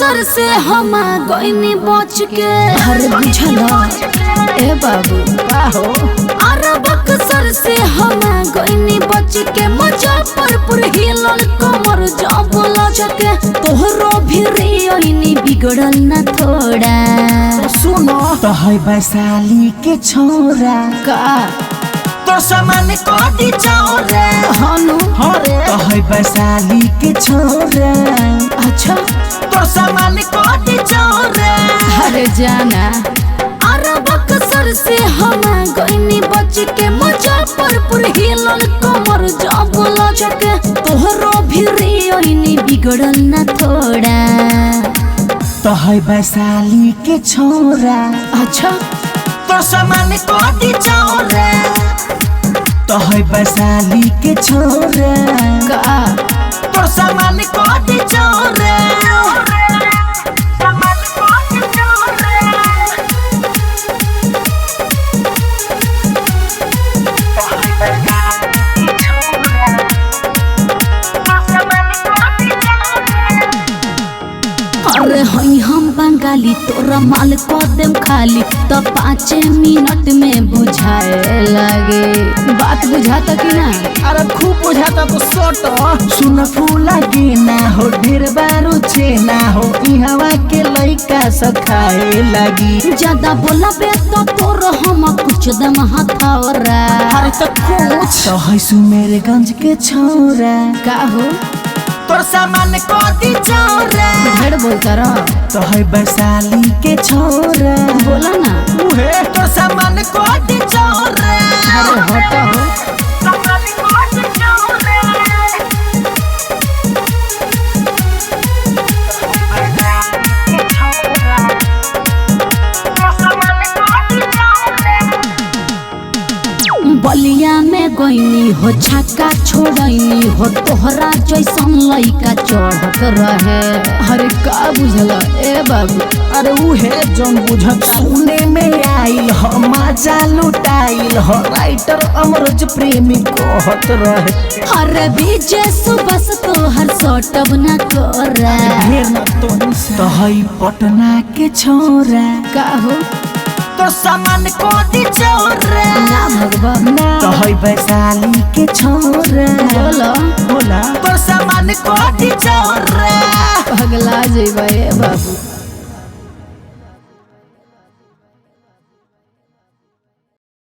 बक्सर से हम गईनी बच के हर बुझला ए बाबू हो अरे बक्सर से हम गईनी बच के मुजफ्फरपुर हिलल कमर जब लचके तोहरो भी रेनी बिगड़ल न थोड़ा सुनो तो है वैशाली के छोरा का तो सामान कोटी चौरा हनु हरे तो है वैशाली के छोरा अच्छा तो सामान कोटी चौरा अरे जाना अरे बक्सर से हम गईनी बच के मुजफ्फरपुर हिलल कमर जब लचके तोहरो भी रेनी बिगड़ल न थोड़ा तो है वैशाली के छोरा अच्छा तो सामान कोटी चौरा तो है वैशाली के छोरा का तो सामान कोटी चौरा अरे हई हम बंगाली तोरा माल कदम खाली तो 5 मिनट में बुझाए लगे बात बुझाता कि ना अरे खूब बुझाता तो सोटो सुन फूला के ना हो ढेर बारू छे ना हो इहवा के लइका सखाए लगी ज्यादा बोला बे तो तोर हम कुछ दम हथौरा अरे तो कुछ तो है सुमेरगंज के छोरा का हो तोर सामान कोटी चौरा ढेर बोलता रह तो है वैशाली के छोरा बोला ना उहे तोर सामान कोटी चौरा अरे हटा हो बलिया में गईनी हो छक्का छोड़नी हो तोहरा जैसन लइका चढ़त रहे अरे का बुझल ए बाबू अरे उहे जौन बुझत सुने में आइल हो मजा लुटाइल हो राइटर अमरज प्रेमी कहत रहे अरे बीजे सुबह तोहर सटब न करा ढेर न तो है पटना के छोरा का हो तो सामान कोटी चौरा ना भगवा तो है वैशाली के छोरा बोला बोला तो सामान कोटी चौरा पगला जेबा ए बाबू।